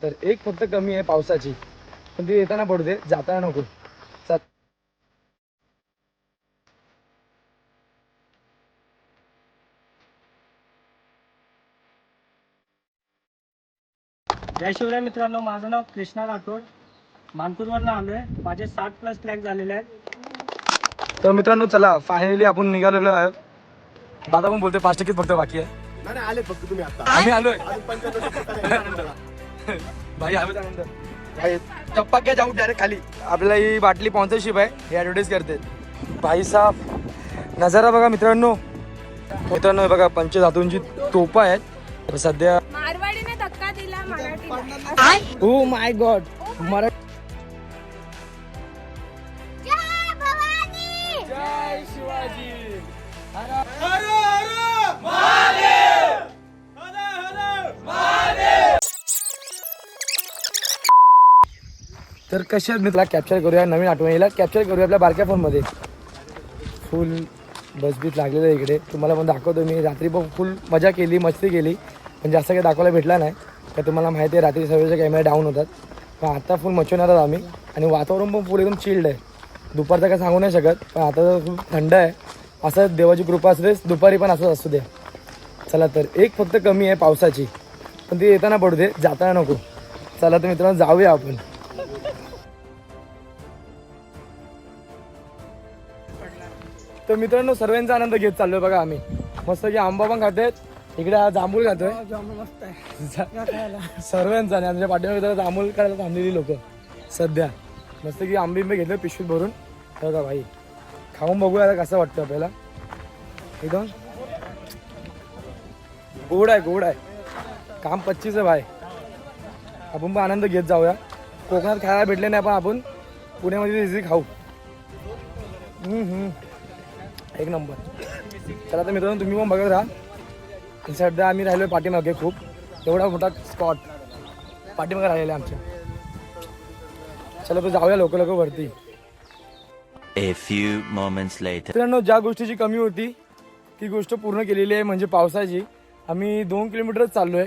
तर एक फक्त कमी आहे पावसाची, पण ती येताना पडू दे, जाताना नको. चल. जय शिवराय मित्रांनो, माझं नाव कृष्णा राठोड. मानपूरवरनं आलोय. माझे 60+ ट्रॅक झालेले आहेत. तर मित्रांनो चला, फायनली आपण निघालेलो आहे. दादा पण बोलते 5% फक्त बाकी आहे. नाही आले फक्त तुम्ही आता. आम्ही आलोय अजून भाई, आम्ही त्यानंतर भाई चप्पा क्या जाऊ डायरेक्ट खाली. आपल्याला ही बाटली स्पॉन्सरशिप आहे, हे ॲडव्हर्टाईज करते भाई साहब. नजारा बघा मित्रांनो. हे बघा पंचधातूंची तोपा आहेत. तर सध्या मारवाडीने धक्का दिला मराठीला. Oh my God, Marathi. जय भवानी. जय शिवाजी. तर कशा मित्राला कॅप्चर करूया, नवीन आठवणीला कॅप्चर करूया आपल्या बारक्या फोनमध्ये. फुल बसबीत लागलेलं आहे इकडे. तुम्हाला पण दाखवतो मी. रात्री पण फुल मजा केली, मस्ती केली, पण जास्त काही दाखवायला भेटला नाही. तर तुम्हाला माहिती आहे रात्री सर्वचे कॅमेरे डाऊन होतात. पण आता फुल मचवणार आहोत आम्ही. आणि वातावरण पण फुल एकदम चिल्ड आहे. दुपारचं काय सांगू नाही शकत, पण आता तर खूप थंड आहे. असं देवाची कृपा असते, दुपारी पण असंच असू द्या. चला, तर एक फक्त कमी आहे पावसाची, पण ती येताना पडू दे, जाताना नको. चला तर मित्रांनो, जाऊया आपण. तर मित्रांनो, सर्वांचा आनंद घेत चाललोय बघा आम्ही. मस्त की आंबा पण खातेत. इकडे हा जांभूळ खातोय. मस्त आहे. सर्वांचा आणि आमच्या पाठीमागे जांभूळ काढायला थांबलेली लोक सध्या. मस्त की आंबे घेतले पिशवीत भरून. बघा भाई, खाऊन बघूया आता कसं वाटतं आपल्याला. एकदम गोड आहे, गोड आहे. काम 25 आहे भाई. आपण पण आनंद घेत जाऊया. कोकणात खायला भेटले नाही, पण आपण पुण्यामध्ये इझी खाऊ. एक नंबर. चला तर मित्रांनो, तुम्ही पण बघत राहा. सध्या आम्ही राहिलो पाठीमागे. खूप एवढा मोठा स्पॉट पाठीमागे राहिलेला आमच्या. चला तर जाऊया लोक वरती. A few moments later. मित्रांनो, ज्या गोष्टीची कमी होती ती गोष्ट पूर्ण केलेली आहे, म्हणजे पावसाची. आम्ही 2 किलोमीटरच चाललो आहे,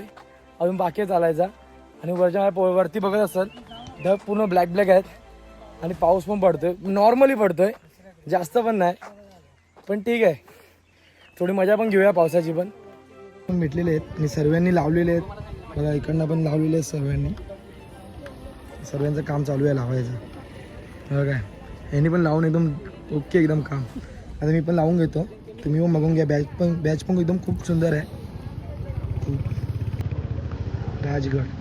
अजून बाकी आहे चालायचा. आणि वरती बघत असाल, ढग पूर्ण ब्लॅक आहेत. आणि पाऊस पण पडतोय, नॉर्मली पडतोय, जास्त पण नाही. पण ठीक आहे, थोडी मजा पण घेऊया पावसाची. पण भेटलेले आहेत आणि सर्वांनी लावलेले आहेत बघा. इकडनं पण लावलेले आहेत सर्वांनी. सर्वांचं काम चालू आहे लावायचं. बघा काय, यांनी पण लावून एकदम ओके एकदम काम. आता मी पण लावून घेतो, तुम्ही पण बघून घ्या. बॅच पण एकदम खूप सुंदर आहे. राजगड.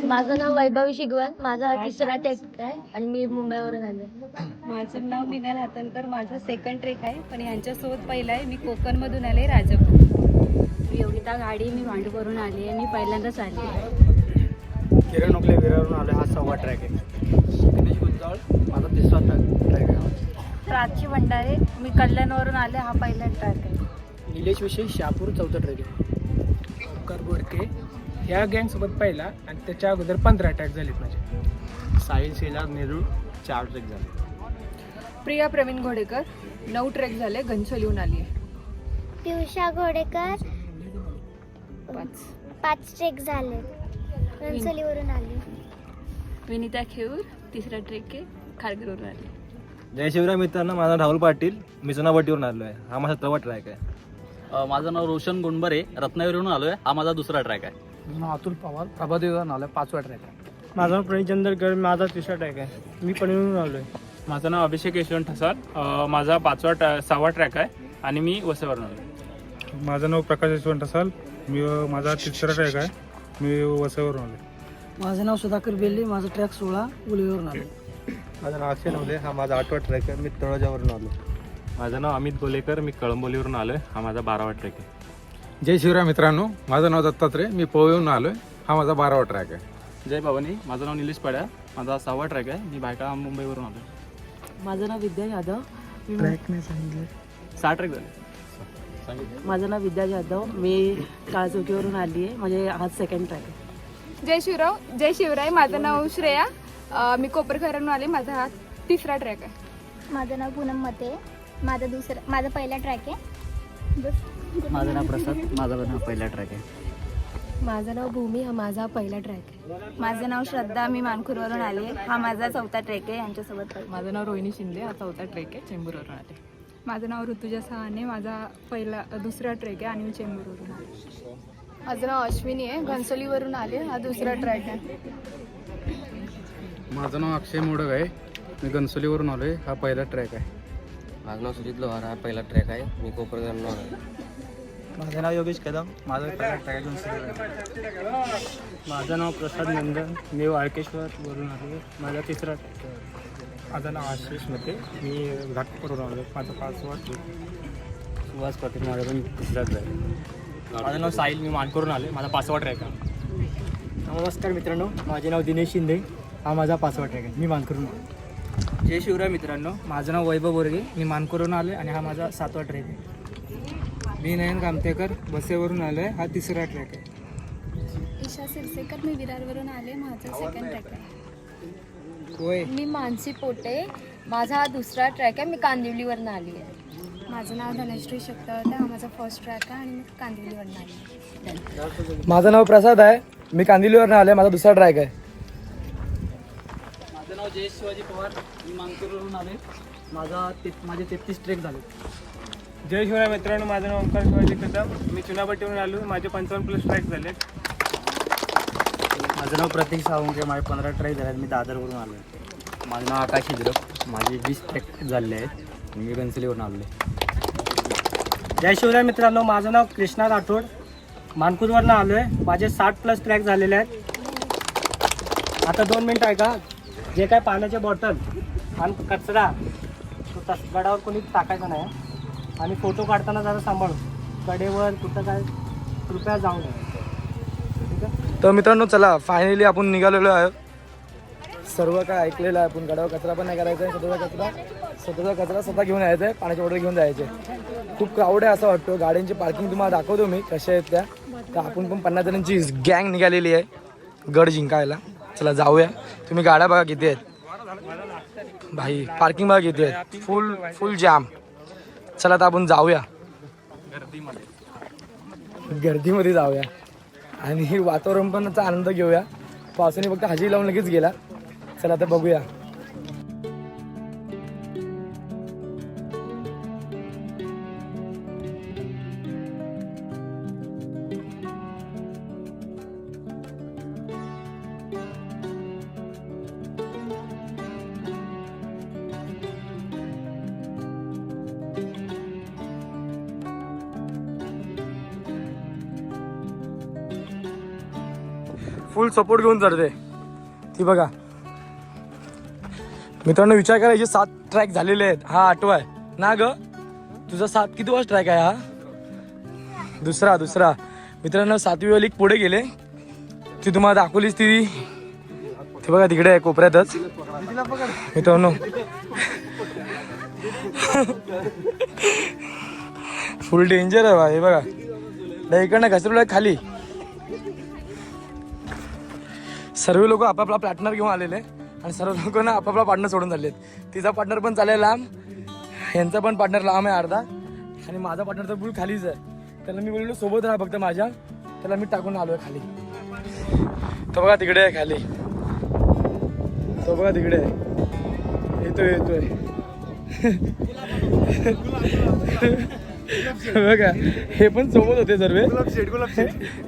माझं नाव वैभवी शिगवण. माझा हा 3रा ट्रेक आहे आणि मी मुंबईवरून आले. माझं नाव मीना हातनकर. माझा 2nd ट्रेक आहे, पण यांच्यासोबत पहिला आहे. मी कोकणमधून आले, राजापूर. मी योगिता गाडी, मी भांडूपवरून आली आहे. मी पहिल्यांदाच आली आहे. किरण ओकले विरावरून आलोय. हा 6वा ट्रॅक आहे. गणेश गुंजाळ, माझा 3रा ट्रॅक आहे. प्राची भंडारे, मी कल्याणवरून आले. हा पहिला ट्रॅक आहे. निलेश विषयी शापूर 4था ट्रॅक आहे. ओंकार बोडके, ह्या गँगसोबत पहिला आणि त्याच्या अगोदर 15 ट्रॅक झालेत माझे. साहिल शेलार नेरूळ 4 ट्रॅक झाले. प्रिया प्रवीण घोडेकर, 9 ट्रेक झाले. घनसोलीहून आली आहे. पियुषा घोडेकर 5. 5 ट्रेक झाले. घनसोलीवरून आली. विनिता खेऊर, 3रा ट्रेक आहे. खारघरवरून आली. जय शिवराय मित्रांनो, माझा राहुल पाटील, मी जुनावटीवरून आलो आहे. हा माझा 7वा ट्रॅक आहे. माझं नाव रोशन गुंडबरे, रत्नागिरीवरून आलोय. हा माझा 2रा ट्रॅक आहे. माझं नाव अतुल पवार, प्रभादेवरून आलोय. 5वा ट्रॅक आहे. माझं नाव प्रणित चंदरकर, माझा 3रा ट्रॅक आहे. मी पनवेलवरून आलोय. माझं नाव अभिषेक यशवंत ठसाल, माझा 6वा ट्रॅक आहे आणि मी वसईवरून आलो. माझं नाव प्रकाश यशवंत असाल, माझा 3रा ट्रॅक आहे. मी वसईवरून आलो. माझं नाव सुधाकर बेल्ली, माझा ट्रॅक 16, उलवेवरून आलो. माझं नाव अक्षय नवले, हा माझा 8वा ट्रॅक आहे. मी तळोजावरून आलो. माझं नाव अमित गोलेकर, मी कळंबोलीवरून आलोय. हा माझा 12वा ट्रॅक आहे. जय शिवराय मित्रांनो, माझं नाव दत्तात्रय, मी पोहून आलो आहे. हा माझा 12वा ट्रॅक आहे. जय भवानी. माझं नाव निलेश पड्या. माझा 6वा ट्रॅक आहे. मी बायका मुंबईवरून आलो. माझं नाव विद्या जाधव. ट्रॅक नाही सांगितलं. 6 ट्रॅक झाले. माझं नाव विद्या जाधव. मी काळचौकीवरून आली आहे. म्हणजे हा सेकंड ट्रॅक आहे. जय शिवराय. माझं नाव श्रेया. मी कोपरखैरवरून आले. माझा हा 3रा ट्रॅक आहे. माझं नाव पूनम मते. माझा पहिला ट्रॅक आहे. बस. माझं नाव प्रसाद. माझा पहिला ट्रॅक आहे. माझं नाव भूमी. हा माझा पहिला ट्रॅक आहे. माझं नाव श्रद्धा. मी मानखुरवरून आले. हा माझा 4था ट्रॅक आहे. यांच्यासोबत माझं नाव रोहिणी शिंदे. हा 4था ट्रॅक आहे. चेंबूरवरून आले. माझं नाव ऋतुजा सहाने. माझा 2रा ट्रॅक आहे आणि मी चेंबूरवरून आले. माझं नाव अश्विनी आहे. घनसोलीवरून आले. हा 2रा ट्रॅक आहे. माझं नाव अक्षय मोडक आहे. मी घनसोलीवरून आलो आहे. हा पहिला ट्रॅक आहे. माझं नाव सुजित लोहार. हा पहिला ट्रॅक आहे. मी कोपरगावरून आलो. माझं नाव योगेश कदम. माझा पहिला ट्रॅक माझं नाव प्रसाद नंदन. मी वाळकेश्वरवरून आलो. माझा 3रा ट्रॅक आहे. माझं नाव आशिष मते. मी घाटपूरवरून आलो. माझा 5वा ट्रॅक. सुहास पाटील. माझा पण 3रा ट्रॅक आहे. माझं नाव साहिल. मी मानखुरवरून आले. माझा 5वा ट्रॅक आहे. नमस्कार मित्रांनो, माझे नाव दिनेश शिंदे. हा माझा 5वा ट्रॅक आहे. मी मानकरून आलो. जय शिवराय मित्रांनो. माझं नाव वैभव बोरगे. मी मानखुरवरून आले आणि हा माझा 7वा ट्रॅक आहे. मी नयन कामतेकर. बसेवरून आलो आहे. हा 3रा ट्रॅक आहे. ईशा सिरसेकर. मी विरारवरून आले. माझा 2nd ट्रॅक आहे. होय. मी मानसी पोटे. माझा हा 2रा ट्रॅक आहे. मी कांदिवलीवरून आली आहे. माझं नाव धनश्री शक्तवते. हा माझा 1st ट्रॅक आहे आणि मी कांदिवलीवरून आले. माझं नाव प्रसाद आहे. मी कांदिवलीवरून आलो आहे. माझा 2रा ट्रॅक आहे. माझं नाव जयेश शिवाजी पवार. मी मानखुरवरून आले. माझे 33 ट्रेक झाले. जय शिवराय मित्रांनो. माझं नाव ओंकार शिवाजी कदम. मी चुनाभट्टीवरून आलो. माझे 55+ ट्रॅक झाले. माझं नाव प्रतीक सावंके. माझे 15 ट्रॅक झाले. मी दादरवरून आलो. माझं नाव आकाश हिजरप. माझे 20 ट्रॅक झाले आहेत. मी घनसोलीवरून आलो. जय शिवराय मित्रांनो, माझं नाव कृष्णा राठोड. मानकुरवरून आलो आहे. माझे 60+ ट्रॅक झालेले आहेत. आता 2 मिनटं आहे का, जे काय पाण्याचे बॉटल आणि कचरा तो गडावर कोणी टाकायचा नाही. आणि फोटो काढताना जरा सांभाळू. कडेवर कुठं काय कृपया जाऊ नये. ठीक आहे. तर मित्रांनो चला फायनली आपण निघालेलो आहे. सर्व काय ऐकलेलं आहे. आपण गडावर कचरा पण नाही करायचा आहे. स्वतःचा कचरा स्वतः घेऊन यायचा आहे. पाण्याची बॉटल घेऊन जायचे. खूप क्राऊड आहे असं वाटतं. गाड्यांची पार्किंग तुम्हाला दाखवतो मी कशा आहेत त्या. तर आपण पण 50 जणांची गँग निघालेली आहे गड जिंकायला. चला जाऊया. तुम्ही गाड्या बघा किती आहेत भाई. पार्किंग बघा किती आहेत. फुल जाम. चला आता आपण जाऊया गर्दीमध्ये जाऊया आणि वातावरण पण आनंद घेऊया. पावसाने फक्त हजेरी लावून लगेच गेला. चला आता बघूया. फुल सपोर्ट घेऊन चढते ती बघा. मित्रांनो विचार करा, 7 ट्रॅक झालेले आहेत. हा 8वा आहे ना ग. तुझा 7 किती वाज ट्रॅक आहे हा? दुसरा. मित्रांनो 7वी वाली पुढे गेले. ती तुम्हाला दाखवलीच ती बघा तिकडे आहे कोपऱ्यातच. मित्रांनो फुल डेंजर आहे बा. हे बघा इकडनं घसरलं खाली. सर्व लोक आपापला पार्टनर घेऊन आलेले आणि सर्व लोकांना आपापला पार्टनर सोडून झालेत. तिचा पार्टनर पण चालेल लांब. यांचा पण पार्टनर लांब आहे अर्धा. आणि माझा पार्टनर तर फुल खालीच आहे. त्याला मी बोललो सोबत राहा फक्त माझ्या. त्याला मी टाकून आलो आहे खाली. तो बघा तिकडे आहे खाली. तो बघा तिकडे आहे. येतोय बघा. हे पण सोबत होते सर्व.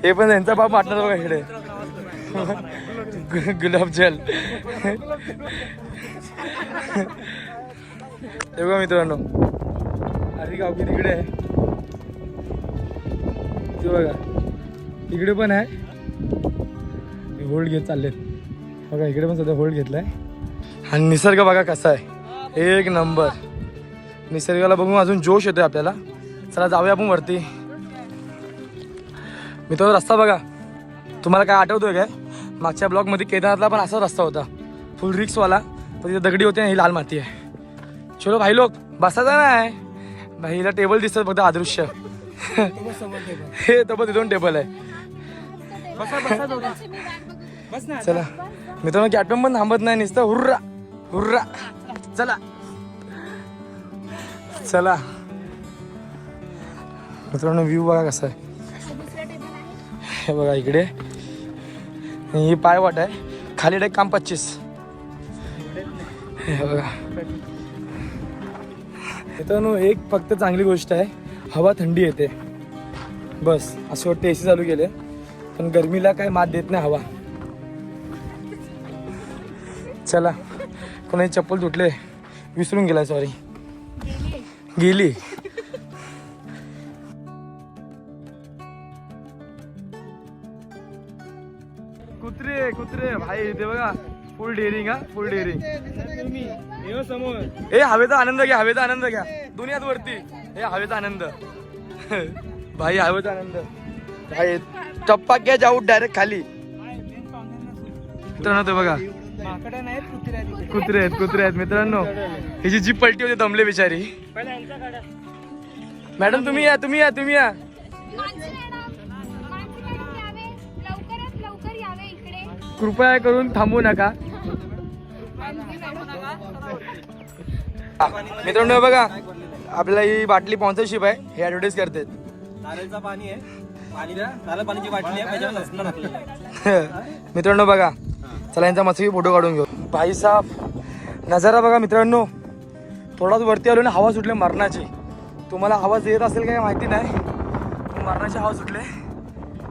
हे पण यांचा बाप पार्टनर बघा इकडे. गुलाबजल. हे बघा मित्रांनो अरे गावकी तिकडे आहे. ते बघा इकडे पण आहे. होल्ड घेत चाललेत बघा. इकडे पण सध्या होल्ड घेतलाय. आणि निसर्ग बघा कसा आहे. 1 नंबर. निसर्गाला बघून अजून जोश येतोय आपल्याला. चला जाऊया आपण वरती. मित्रांनो रस्ता बघा. तुम्हाला काय आठवतोय काय? मागच्या ब्लॉकमध्ये केदारनाथला पण असाच रस्ता होता, फुल रिक्सवाला, पण तिथे दगडी होते आणि ही लाल माती आहे. चलो भाई लोक बसायचं नाही भाई, हिला टेबल दिसतात फक्त अदृश्य. हे तर पण 2 टेबल आहे. चला मित्रांनो, कॅप्टन पण थांबत नाही, नुसतं हुर्रा हुर्रा. चला चला मित्रांनो, व्ह्यू बघा कसा आहे. हे बघा इकडे ही पायवाट आहे, खाली डायरेक्ट काम 25. हे बघा मित्रांनो, एक फक्त चांगली गोष्ट आहे, हवा थंडी येते बस. असं वाटतं AC चालू केले पण गरमीला काय मात देत नाही हवा. चला, कोणाची चप्पल तुटले, विसरून गेला, सॉरी गेली. कुत्रे कुत्रे भाई, ते बघा फुल डेअरिंग. हा फुल डेअरिंग. ए हवेचा आनंद घ्या, हवेचा आनंद घ्या. दुनियात वरती हे हवेचा आनंद भाई, हवेचा आनंद भाई. टप्पा घ्या, जाऊ डायरेक्ट खाली. मित्रांनो ते बघा कुत्रे आहेत, कुत्रे आहेत मित्रांनो. ही जी जीप पलटी होते, दमले बिचारी. मॅडम तुम्ही या, तुम्ही या, तुम्ही या. कृपया करून थांबू नका. मित्रांनो बघा, आपल्याला ही बाटली स्पॉन्सरशिप आहे, हे ऍडव्हर्टाइज करतात. नारळचं पाणी आहे, पाणी द्या. नारळ पाण्याची बाटली आहे, त्याच्यावर लसण टाकलेलं आहे. मित्रांनो बघा, चला यांचा मस्त फोटो काढून घेऊ. भाई साहेब नजारा बघा मित्रांनो. थोडाच वरती आलो ना, हवा सुटले मरणाची. तुम्हाला आवाज येत असेल काय माहिती नाही, मरणाची हवा सुटले.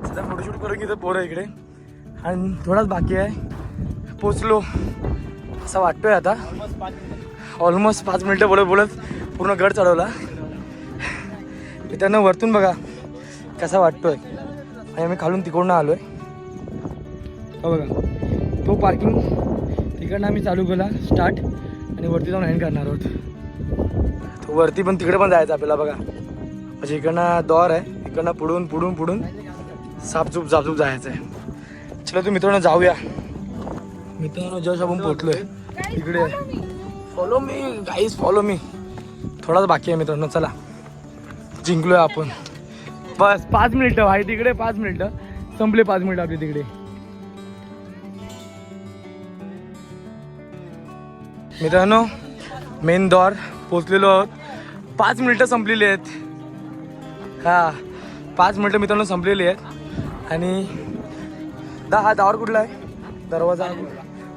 सध्या फोटोशूट करून घेतो पोरं इकडे, आणि थोडाच बाकी आहे, पोचलो असं वाटतोय आता. ऑलमोस्ट 5 मिनिटं बोलत बोलत पूर्ण गड चढवला. मित्रांनो वरतून बघा कसा वाटतोय, आणि आम्ही खालून तिकडून आलोय. बघा तो पार्किंग तिकडनं आम्ही चालू केला स्टार्ट, आणि वरती जाऊन एंड करणार आहोत. तो वरती पण तिकडे पण जायचं आपल्याला बघा. म्हणजे इकडनं दौर आहे, इकडनं पुढून पुढून पुढून सापचूप जापचूप जायचं आहे. चला तू मित्रांनो जाऊया. मित्रांनो जस्ट आपण पोहोचलोय इकडे. Follow me guys, follow me. थोडाच बाकी आहे मित्रांनो. चला जिंकलोय आपण. बस 5 मिनिटं भाई तिकडे, 5 मिनिटं संपले. 5 मिनिटं आपली तिकडे. मित्रांनो मेन दौर पोचलेलो आहोत. 5 मिनिटं संपलेली आहेत. हा 5 मिनिटं मित्रांनो संपलेली आहेत. आणि हा दावर कुठला आहे, दरवाजा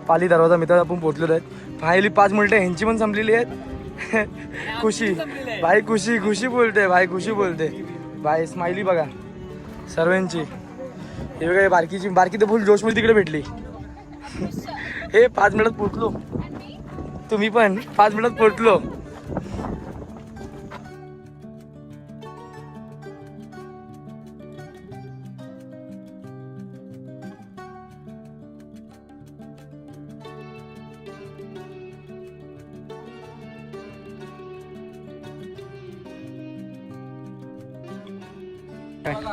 पाली दरवाजा. मित्रांनो आपण पोचलेलो आहेत. फायनली 5 मिनिटं ह्यांची पण संपलेली आहेत. खुशी भाई, खुशी खुशी बोलते भाई, खुशी बोलते भाई. स्माइली बघा सर्वांची. हे बघा बारकीची, बारकी तर फुल जोशमध्ये तिकडे भेटली. हे 5 मिनिटात पोचलो. तुम्ही पण 5 मिनिटात पोचलो.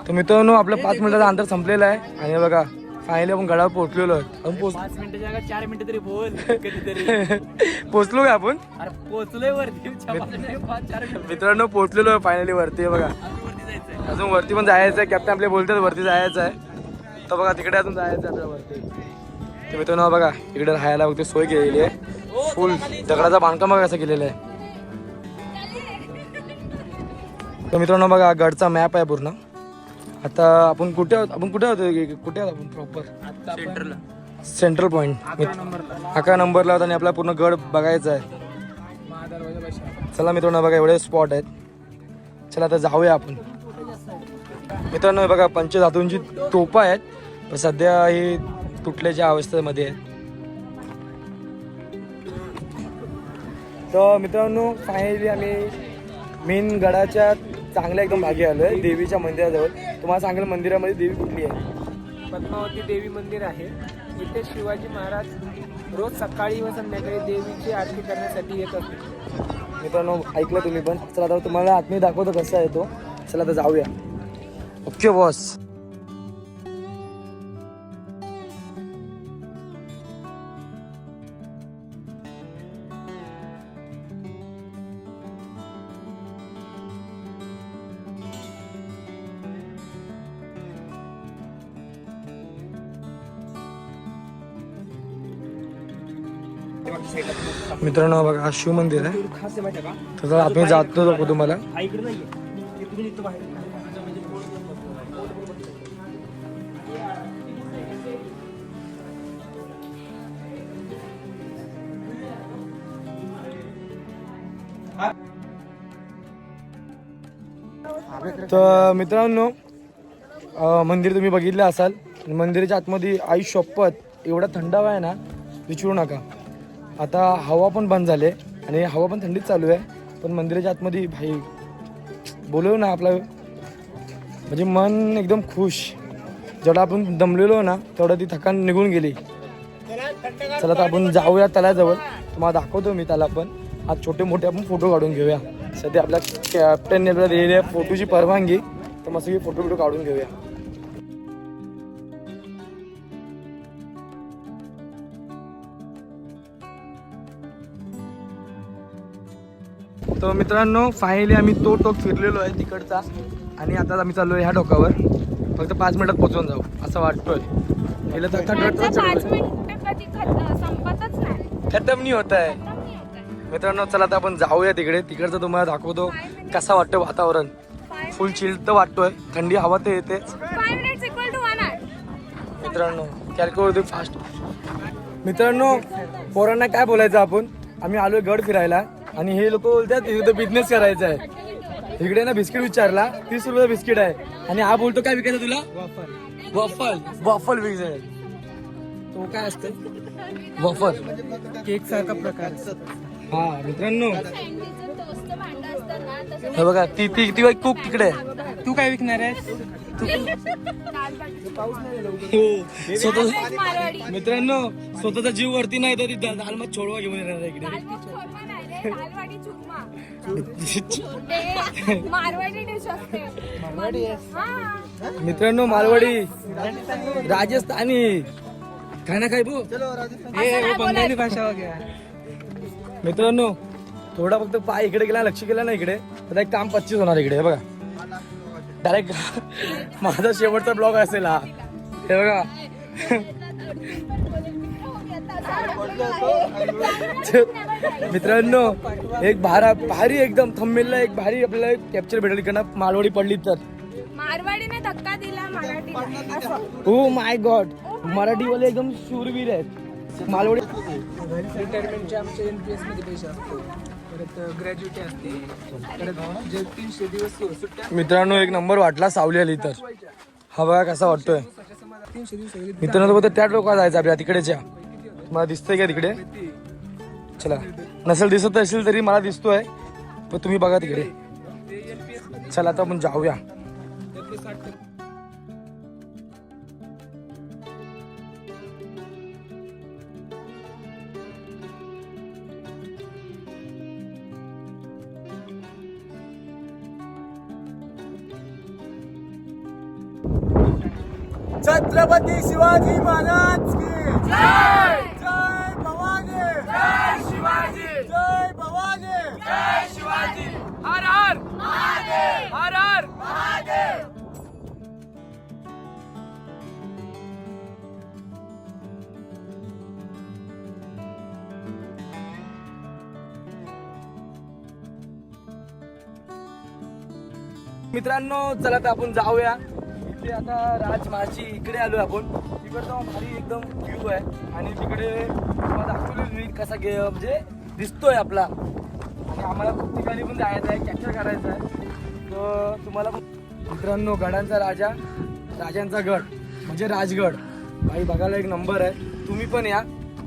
तर मित्रांनो आपलं 5 मिनिटाचं अंतर संपलेलं आहे. आणि बघा फायनली आपण गडावर पोहोचलेलो आहोत. 5 मिनिटाच्या जागा 4 मिनिटं तरी बोल कधीतरी. पोहोचलो का आपण? अरे पोहोचलोय वरती. मित्रांनो पोहोचलेलो आहे फायनली वरती. बघा अजून वरती पण जायचं आहे. कॅप्टन आपले बोलतात वरती जायचं आहे. तर बघा तिकडे अजून जायचं आहे आपल्याला वरती. तर मित्रांनो बघा इकडे राहायला वगैरे सोय केलेली आहे. फुल दगडाचा बांधकाम बघा कसं केलेलं आहे. तर मित्रांनो बघा गडचा मॅप आहे पूर्ण. आता आपण कुठे आहोत, कुठे आहोत आपण प्रॉपर सेंट्रल पॉईंट 11 नंबरला आहोत. आणि आपला पूर्ण गड बघायचा आहे. चला मित्रांनो बघा एवढे स्पॉट आहेत. चला आता जाऊया आपण. मित्रांनो बघा पंचधातूंची तोफा आहेत, पण सध्या ही तुटल्याच्या अवस्थेमध्ये आहेत. तर मित्रांनो फायनली आम्ही मेन गडाच्या चांगल्या एकदम भागी आलो आहे, देवीच्या मंदिराजवळ. तुम्हाला सांगेल मंदिरामध्ये देवी कुठली आहे. पद्मावती देवी मंदिर आहे. इथे शिवाजी महाराज रोज सकाळी व संध्याकाळी देवीची आरती करण्यासाठी येत असते. मित्रांनो ऐकलं तुम्ही पण. चला आता तुम्हाला आतमध्ये दाखवतो कसं आहे तो. चला आता जाऊया. Okay boss. मित्रांनो बघा हा शिव मंदिर आहे. तर आपण जातो दाखवतो तुम्हाला. तर मित्रांनो मंदिर तुम्ही बघितलं असाल. मंदिराच्या आतमध्ये आई शपथ एवढा थंडावा आहे ना विचारू नका. आता हवा पण बंद झाले आणि हवा पण थंडीच चालू आहे. पण मंदिराच्या आतमध्ये भाई बोलू ना आपलं म्हणजे मन एकदम खुश. जेवढा आपण दमलेलो ना तेवढं ती थकान निघून गेली. चला तर आपण जाऊया तळ्याजवळ. तुम्हाला दाखवतो मी त्याला. पण आज छोटे मोठे आपण फोटो काढून घेऊया. सध्या आपल्या कॅप्टनने आपल्याला दिलेली आहे फोटोची परवानगी. तर मस्त फोटो काढून घेऊया. तर मित्रांनो फायनली आम्ही तो टोक फिरलेलो आहे तिकडचा. आणि आता आम्ही चाललो आहे ह्या टोकावर. फक्त 5 मिनिटात पोहोचून जाऊ असं वाटतोय. गेलं तर खतम नाही होत आहे. मित्रांनो चला आता आपण जाऊया तिकडे. तिकडचं तुम्हाला दाखवतो कसा वाटतं वातावरण. फुल चिल तर वाटतोय. थंडी हवा तर येते मित्रांनो. Calculate fast. मित्रांनो पोरांना काय बोलायचं आपण. आम्ही आलोय गड फिरायला आणि हे लोक बोलतात इथे बिझनेस करायचा आहे. इकडे ना बिस्किट विचारला 30 रुपयाचा बिस्किट आहे. आणि हा बोलतो काय विकायचं तुला. वॉफल विकायचं. तो काय असतं वॉफल केक सारखा प्रकार. हा मित्रांनो हे बघा ती ती ती कुक तिकडे. तू काय विकणार आहेस. मित्रांनो स्वतःचा जीव वरती नाही तर ती दालमत छोडवा घेऊन येणार इकडे. मित्रांनो मारवाडी राजस्थानी खाना खाय बो. बंगाली भाषा वगैरे. मित्रांनो थोडा फक्त पाय इकडे गेला लक्ष केला ना इकडे तर एक काम 25 होणार इकडे. हे बघा डायरेक्ट माझा शेवटचा ब्लॉग असेल हा. हे बघा मित्रांनो एक भारी एकदम थंबनेलला एक भारी आपल्याला कॅप्चर भेटेल इकडनं मालवडी पडली तर. मारवाडीने धक्का दिला मराठीला. हो माय गॉड मराठीवाले एकदम शूरवीर आहेत. मालवडी रिटायरमेंटचे आमचे NPS मध्ये पैसे असतो. परत ग्रॅज्युटी असते. परत जे 300 दिवस सुट्ट्या. मित्रांनो एक नंबर वाटला सावली आली तर. हा बघा कसा वाटतोय 300 दिवस. मित्रांनो बोलतो त्या टोकाला जायचं आपल्या तिकडेच्या. मला दिसतंय का तिकडे. चला नसेल दिसत असेल तरी मला दिसतोय. पण तुम्ही बघा तिकडे. चला आता आपण जाऊया. छत्रपती शिवाजी महाराज की जय. जय भवानी. जय शिवाजी. जय भवानी. जय शिवाजी. हर हर महादेव. हर हर महादेव. मित्रांनो चला तर आपण जाऊया. इथे आता राजमाची इकडे आलो आपण. तिकडचा भारी एकदम व्ह्यू आहे आणि तिकडे दाखवली कसा म्हणजे दिसतोय आपला. आणि आम्हाला खूप ठिकाणी पण जायचं आहे कॅप्चर करायचं आहे. तर तुम्हाला मित्रांनो गडांचा राजांचा गड म्हणजे राजगड भाई बघायला एक नंबर आहे. तुम्ही पण या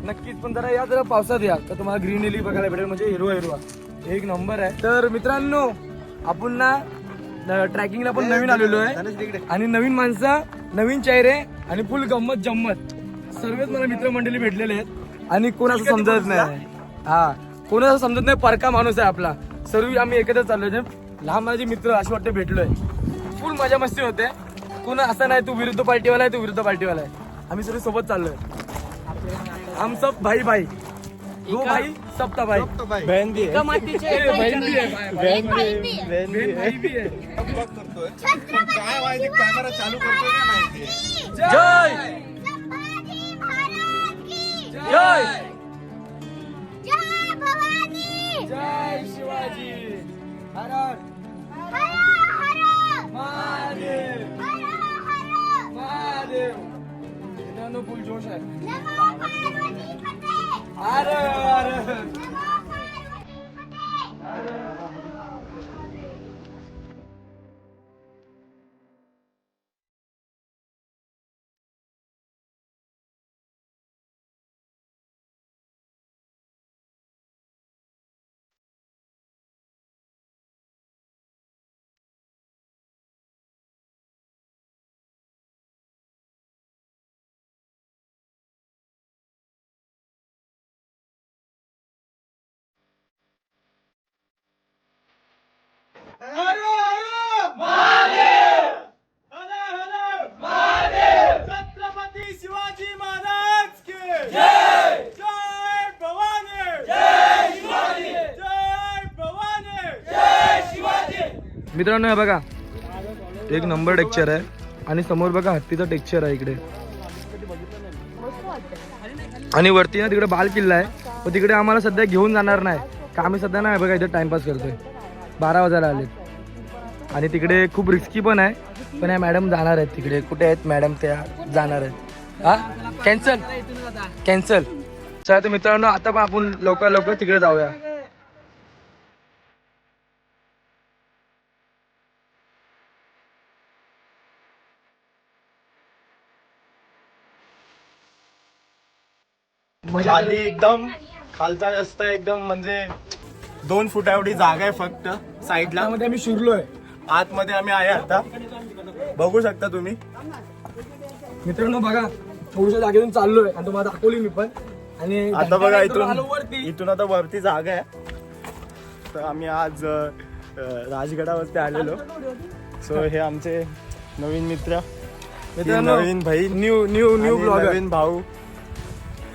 नक्कीच. पण जरा पावसात या तर तुम्हाला ग्रीनरी बघायला भेटेल म्हणजे हिरवा एक नंबर आहे. तर मित्रांनो आपण ना ट्रॅकिंगला पण नवीन आलेलो आहे आणि नवीन माणसं नवीन चेहरे आणि फुल गंमत जम्मत. सर्वच मला मित्रमंडळी भेटलेले आहेत आणि कोणाचं समजत नाही. हा कोणाचं समजत नाही. परका माणूस आहे आपला. सर्व आम्ही एकत्र चाललोय. लहान माझे मित्र असे वाटते भेटलोय. फुल मजा मस्ती होते. कोणा असं नाही तू विरुद्ध पार्टीवाला आहे तू विरुद्ध पार्टीवाला आहे. आम्ही सर्व सोबत चाललोय. हम सब भाई भाई. दो भाई सबता भाई. बहन भी है. बहन भी है. बहन भाई भी है. कॅमेरा चालू करतोय का नाही. जय जय छत्रपती शिवाजी महाराज की जय. जय भवानी. जय शिवाजी. जय भवानी. जय शिवाजी. मित्रांनो हे बघा एक नंबर टेक्चर आहे आणि समोर बघा हत्तीचं टेक्चर आहे इकडे आणि वरती ना तिकडे बाल किल्ला आहे पण तिकडे आम्हाला सध्या घेऊन जाणार नाही का आम्ही सध्या नाही बघा इथे टाइमपास करतोय 12 वाजायला आलेत आणि तिकडे खूप रिस्की पण आहे पण या मॅडम जाणार आहेत तिकडे कुठे आहेत मॅडम त्या जाणार आहेत हा कॅन्सल चला तर मित्रांनो आता पण आपण लवकर तिकडे जाऊया खाली एकदम खालचा रस्ता एकदम म्हणजे 2 फुटा एवढी जागा आहे फक्त साईडला. मध्ये आम्ही शिरलोय आतमध्ये आम्ही आहे आता बघू शकता तुम्ही. मित्रांनो बघा थोड्याशा जागेतून चाललोय आणि तुम्हाला दाखवली मी पण आणि आता बघा वरती इथून आता वरती जागा आहे. तर आम्ही आज राजगडावरती आलेलो. सो हे आमचे नवीन मित्र नवीन बहीण न्यू ब्लॉगर नवीन भाऊ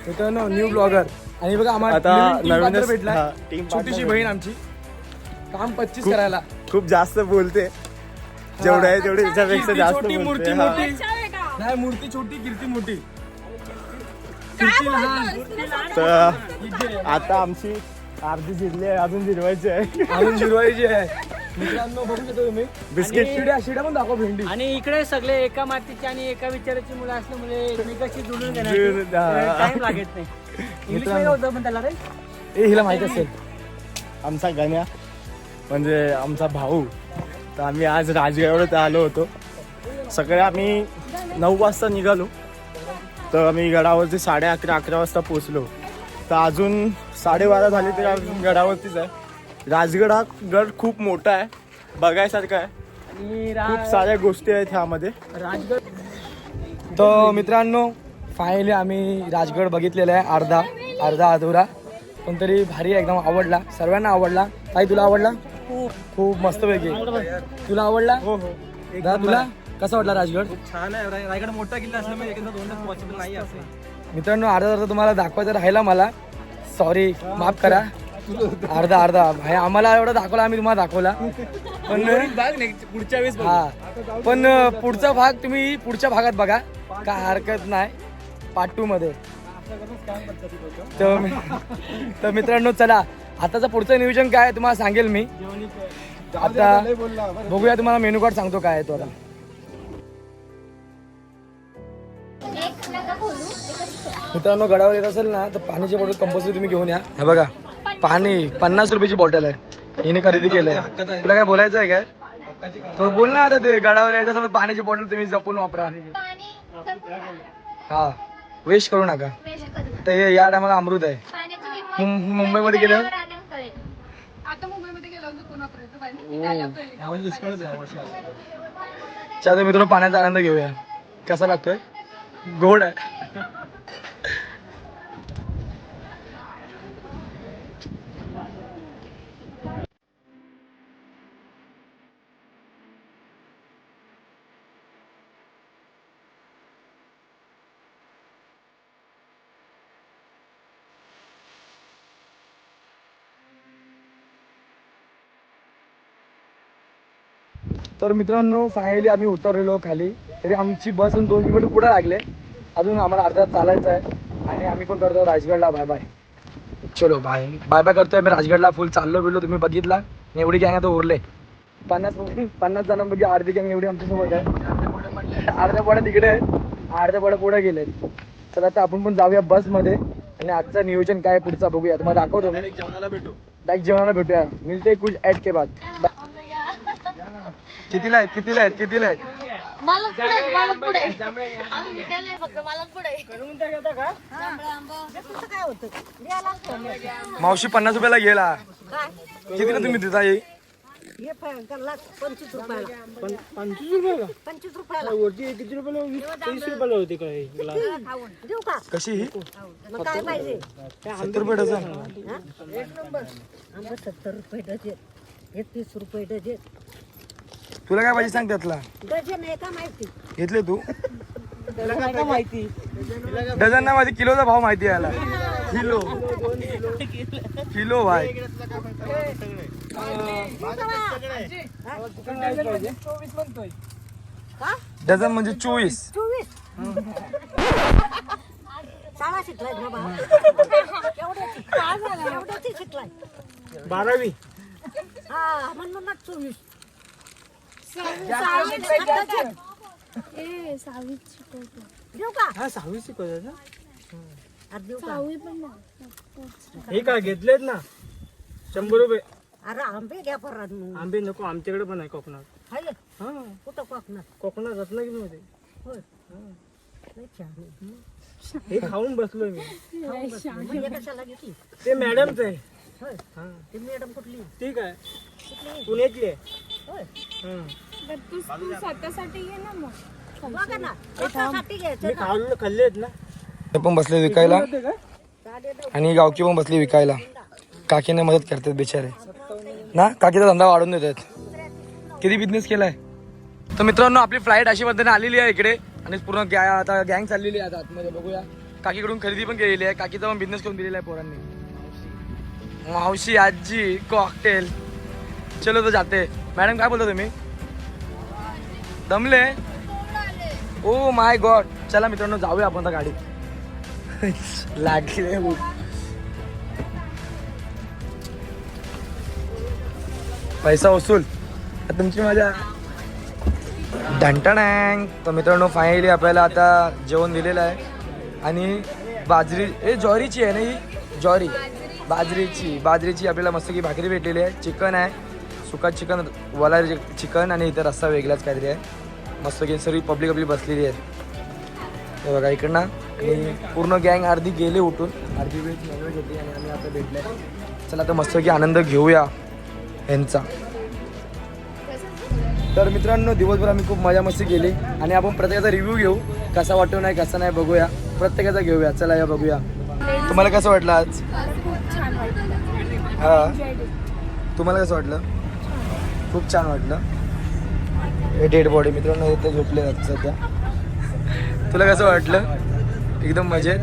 मित्रांनो न्यू ब्लॉगर आणि बघा आम्हाला आता team partner नवीनच भेटला team partner छोटीशी बहीण आमची काम 25 करायला खूप जास्त बोलते जेवढं आहे तेवढे त्याच्यापेक्षा जास्त छोटी मूर्ती बोलते. मोठी नाही मूर्ती छोटी कीर्ती मोठी कीर्ती लहान तर आता आमची अर्धी जिरली आहे अजून जिरवायची आहे. अजून जिरवायची आहे मित्रांनो बघू शकता तुम्ही बिस्किट शिड्या पण दाखव भेंडी आणि इकडे सगळे एका मातीची आणि एका विचाराची मुलं असल्यामुळे एकमेकाशी जुळून जुळून, हा. टाइम लागत नाही. इंग्लिश मध्ये होतं पण त्याला रे ए हिला माहित असेल आमचा गण्या म्हणजे आमचा भाऊ. तर आम्ही आज राजगडावर आलो होतो. सकाळी आम्ही 9 वाजता निघालो तर आम्ही गडावरती 11:30 वाजता पोचलो. तर अजून 12:30 झाले तरी अजून गडावरतीच आहे. राजगड हा गड खूप मोठा आहे बघायसारखा आहे. खूप साऱ्या गोष्टी आहेत ह्यामध्ये. तर मित्रांनो फायनली आम्ही राजगड बघितलेला आहे अर्धा अधुरा पण तरी भारी एकदम आवडला सर्वांना आवडला. ताई तुला आवडला खूप मस्तपैकी तुला आवडला हो दादा तुला कसा वाटला राजगड छान आहे. रायगड मोठा किल्ला असल्यामुळे एकदा दोनदा पॉसिबल नाही असं. मित्रांनो अर्धा तुम्हाला दाखवायचं राहिला मला सॉरी माफ करा अर्धा भाई आम्हाला एवढा दाखवला आम्ही तुम्हाला दाखवला पण पुढच्या वेळेस हा पण पुढचा भाग तुम्ही पुढच्या भागात बघा काय हरकत नाही पार्ट 2 मध्ये. तर मित्रांनो चला आताचं पुढचं नियोजन काय आहे तुम्हाला सांगेल मी. आता बघूया तुम्हाला मेनू कार्ड सांगतो काय आहे तो आता. मित्रांनो गडावर येत असेल ना तर पाण्याची बॉटल कंपल्सरी तुम्ही घेऊन या. हे बघा पाणी 50 रुपयाची बॉटल आहे हिने खरेदी केलंय. तुला काय बोलायचं आहे काय तो बोल ना आता ते गडावर यायचं असेल पाण्याची बॉटल तुम्ही जपून वापरा हा वेस्ट करू नका. तर हे या टायमाला अमृत आहे मुंबईमध्ये गेल्यावर आता मुंबईमध्ये गेलो चला मित्रांनो पाण्याचा आनंद घेऊया. कसा लागतोय गोड आहे. तर मित्रांनो फायनली आम्ही उतरलेलो खाली तरी आमची बस 2 किलोमीटर पुढे लागले अजून आम्हाला अर्धा चालायचं आहे आणि आम्ही पण करतो राजगडला बाय बाय. चलो बाय बाय करतोय मी राजगडला फुल चाललो बिलो तुम्ही बघितला एवढी गँग आता उरले 50 जणांपैकी अर्धी गँग एवढी आमच्यासोबत आहे. अर्ध्या पोड्या तिकडे आहेत अर्ध्या पोड्या पुढे गेले तर आता आपण पण जाऊया बसमध्ये आणि आजचं नियोजन काय पुढचा बघूया. तुम्हाला दाखवतो मी. डायरेक्ट जेवणाला भेटूया. मिळते कुछ ऍड के बाद. कितीला आहेत मावशी 50 रुपयाला गेला. कितीला तुम्ही देता येईल? 25 रुपयाला वरती किती रुपयाला 30 रुपयाला होते काय कशी ही? काय पाहिजे 70 रुपये डझन. 70 रुपये डझन हे 30 रुपये डझन तुला काय पाहिजे सांग त्यातला. डझन आहे का माहिती घेतले तू? काय माहिती डझन ना माझी किलोचा भाव माहिती आहे याला. किलो भाई. डझन म्हणजे 24. शाळा शिकलाय बाबा एवढ्याची शिकलाय 12वी. हा म्हणूनच 24 देऊ का हा 6वी शिकवतात ना. देऊ का हे काय घेतलेत ना 100 रुपये. अरे आंबे घ्या परत आंबे नको आमच्याकडे पण आहे कोकणात. हाय हा कुठं कोकणात कोकणात रत्नागिरीमध्ये. होय लय छान आहे. हे खाऊन बसलोय मी. म्हणजे कशाला घेतली ते मॅडमच आहे. होय ती मॅडम कुठली ठीक आहे पुण्यातली आहे. होय तू स्वतःसाठी घे ना मग. बघा ना स्वतःसाठी घ्यायचं मी खाल्लेत ना. ते पण बसले विकायला आणि गावकी पण बसले विकायला. काकीने मदत करतात बिचारे ना. काकीचा धंदा वाढून देतात. किती बिझनेस केलाय. तर मित्रांनो आपली फ्लाईट अशी पद्धतीने आलेली आहे इकडे आणि पूर्ण आता गँग चाललेली आहे. आता आतमध्ये बघूया. काकीकडून खरेदी पण केलेली आहे. काकीचा पण बिझनेस करून दिलेला आहे पोरांनी. मावशी आजी कॉकटेल. चलो तो जाते. मॅडम काय बोलता तुम्ही? दमले? Oh my God. चला मित्रांनो जाऊया आपण आता गाडीत. लागले पैसा वसूल तुमची मजा. ढंटणॅंग. तर मित्रांनो फायनली आपल्याला आता जेवण दिलेलं आहे आणि बाजरी ज्वारीची आहे ना ही. ज्वारी बाजरीची आपल्याला मस्त की भाकरी भेटलेली आहे. चिकन आहे सुका चिकन वाला चिकन आणि इथं रस्सा वेगळाच काहीतरी आहे. मस्त की सर्व पब्लिक बसलेली आहे. हे बघा इकडनं आणि पूर्ण गँग अर्धी गेले उठून. अर्धी वेळ नॉनव्हेज होती आणि आम्ही आता भेटले. चला आता मस्त की आनंद घेऊया यांचा. तर मित्रांनो दिवसभर आम्ही खूप मजा मस्ती केली आणि आपण प्रत्येकाचा रिव्ह्यू घेऊ. कसा वाटतो नाही कसा नाही बघूया. प्रत्येकाचा घेऊया. चला या बघूया. तुम्हाला कसं वाटलं आज? हां तुम्हाला कसं वाटलं? खूप छान वाटलं. हे डेड बॉडी मित्रांनो इथे झोपले आहेत सध्या. तुला कसं वाटलं? एकदम मजेत.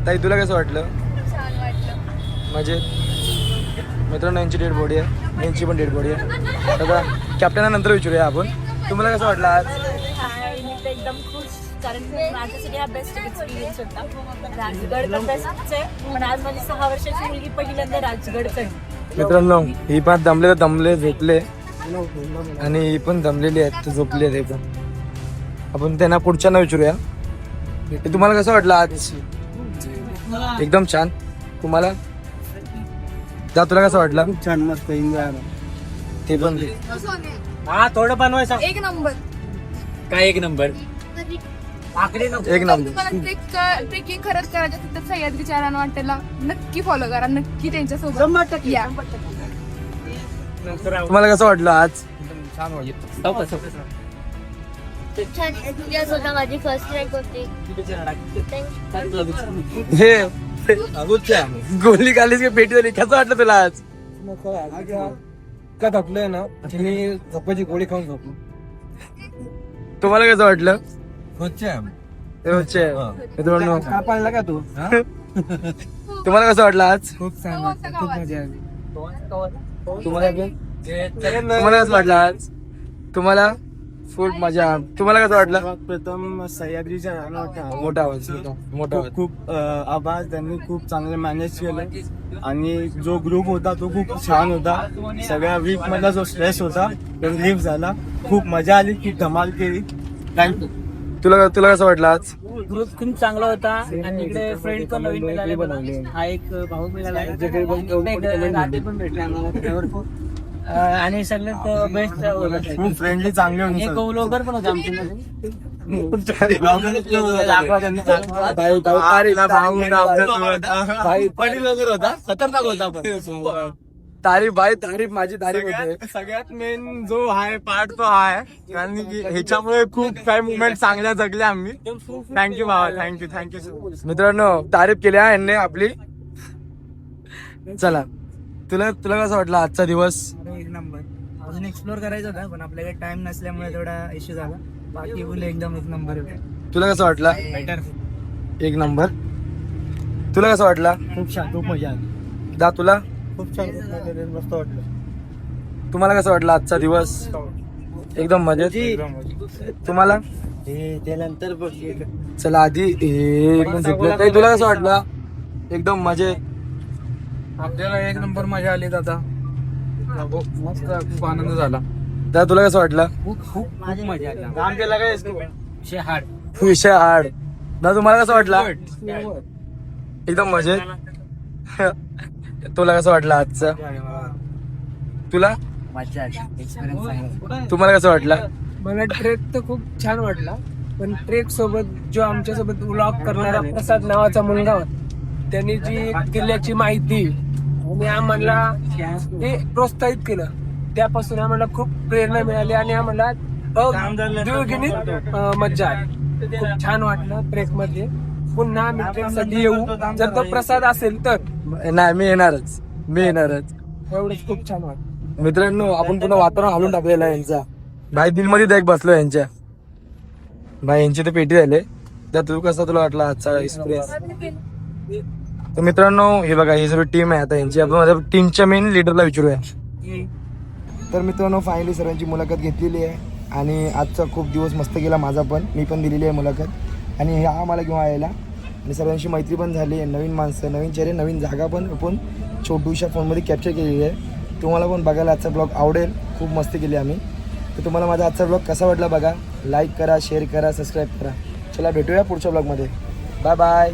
ताई तुला कसं वाटलं? मजेत. मित्रांनो यांची डेड बॉडी आहे. यांची पण डेड बॉडी आहे. आता कॅप्टनला नंतर विचारूया आपण. तुम्हाला कसं वाटलं आज? मी तर एकदम खुश कारण माझ्यासाठी हा बेस्ट एक्सपिरियन्स होता. राजगड पण बेस्टच आहे पण आज माझी 6 वर्षाची मुलगी पहिल्यांदा राजगड चढली. मित्रांनो ही पण दमले झोपले आणि ही पण दमलेली आहेत झोपले ते पण. आपण त्यांना पुढच्यांना विचारूया. तुम्हाला कसं वाटलं आज? एकदम छान. तुम्हाला जा तुला कसं वाटलं? खूप छान मस्त एन्जॉय. ते पण हा थोडं बनवायचं. एक नंबर. काय एक नंबर? एक नंबर. तुम्हाला ट्रेकिंग खरंच करायचं असेल तर सह्याद्री चारण वाटेला नक्की फॉलो करा. नक्की त्यांच्यासोबत या. तुम्हाला कसं वाटलं आज? छान एक्सपिरियन्स होता. माझी फर्स्ट ट्रेक होती. हे गोली खालीच की पेटी झाली. कसं वाटलं तुला आज? का थकलोय ना मी झोपायची गोळी खाऊन झोपलो. तुम्हाला कसं वाटलं? रोजचे मित्रांनो का पाळला का तू? तुम्हाला कसं वाटलं आज? खूप छान वाटलं. खूप मजा आली. तुम्हाला कसं वाटलं आज? तुम्हाला फुल मजा. तुम्हाला कसं वाटलं? प्रथम सह्याद्रीच्या रानावर मोठा आवाज. खूप आभार. त्यांनी खूप चांगले मॅनेज केलं आणि जो ग्रुप होता तो खूप छान होता. सगळ्या वीक मधला जो स्ट्रेस होता तो रिलीफ झाला. खूप मजा आली. खूप धमाल केली. थँक्यू. तुला कसं वाटलं आज? ग्रुप खूप चांगला होता आणि इकडे फ्रेंड पण नवीन मिळाले मला. हा एक भाऊ मिळाला रात्री पण भेटले आम्हाला आणि सगळ्यात बेस्ट खूप फ्रेंडली चांगले होते एक लोकर पण होता आमच्यामध्ये. तारीफ माझी तारीफ होते. सगळ्यात मेन जो आहे पार्ट तो आहे, कारण की ह्याच्यामुळे खूप काही मुवमेंट चांगल्या जगल्या आम्ही. थँक्यू भावा, थँक्यू सो मच. मित्रांनो तारीफ केली हा यांनी आपली. चला तुला कसं वाटलं आजचा दिवस? एक नंबर. अजून एक्सप्लोर करायचं होता पण आपल्याकडे टाइम नसल्यामुळे थोडा इश्यू झाला. बाकी बोलले एकदम एक नंबर. तुला कसं वाटलं? एक नंबर. तुला कसं वाटलं? खूप छान, खूप मजा आली. दा तुला? खूप छान, मस्त वाटलं. तुम्हाला कसं वाटलं आजचा दिवस? एकदम मजेत. तुम्हाला? त्यानंतर चला आधी तुला कसं वाटलं? एकदम मजेत. आपल्याला एक नंबर मजा आली दादा. मस्त, खूप आनंद झाला. दा तुला कसं वाटलं? खूप मजा आली. काम केला काय विषय हार्ड. दा तुम्हाला कसं वाटलं? एकदम मजेत. तुला कसं वाटलं आजचं? तुला? मजा आली. एक्सपिरियन्स तुम्हाला कसं वाटलं? मला ट्रेक तर खूप छान वाटला, पण ट्रेक सोबत जो आमच्या सोबत व्लॉग करणारा प्रसाद नावाचा मुलगा होता, त्यांनी जी किल्ल्याची माहिती आणि आम्हाला ते प्रोत्साहित केलं, त्यापासून आम्हाला खूप प्रेरणा मिळाली आणि आम्हाला द्विगुणित मज्जा आली. खूप छान वाटलं ट्रेक मध्ये. पुन्हा आम्ही ट्रेक साठी येऊ जर तो प्रसाद असेल तर. नाही मी येणारच. एवढंच खूप छान वाटलं. मित्रांनो आपण पुन्हा वातावरण हालून टाकलेलं आहे यांचा. भाई दिलमध्ये देख बसलो यांच्या. भाई यांची तर पेटी झाले. त्या तू कसा तुला वाटला आजचा एक्सपिरियन्स? तर मित्रांनो हे बघा ही सर्व टीम आहे आता यांची. आपण माझ्या टीमच्या मेन लिडरला विचारूया. तर मित्रांनो फायनली सर्वांची मुलाखत घेतलेली आहे आणि आजचा खूप दिवस मस्त गेला माझा पण. मी पण दिलेली आहे मुलाखत आणि हे आम्हाला घेऊन यायला आणि सर्वांशी मैत्री पण झाली आहे. नवीन माणसं, नवीन चेहरे, नवीन जागा पण आपण छोटूशा फोनमध्ये कॅप्चर केलेली आहे. तुम्हाला पण बघायला आजचा ब्लॉग आवडेल. खूप मस्ती केली आम्ही. तर तुम्हाला माझा आजचा ब्लॉग कसा वाटला बघा. लाईक करा, शेअर करा, सबस्क्राईब करा. चला भेटूया पुढच्या ब्लॉगमध्ये. Bye bye.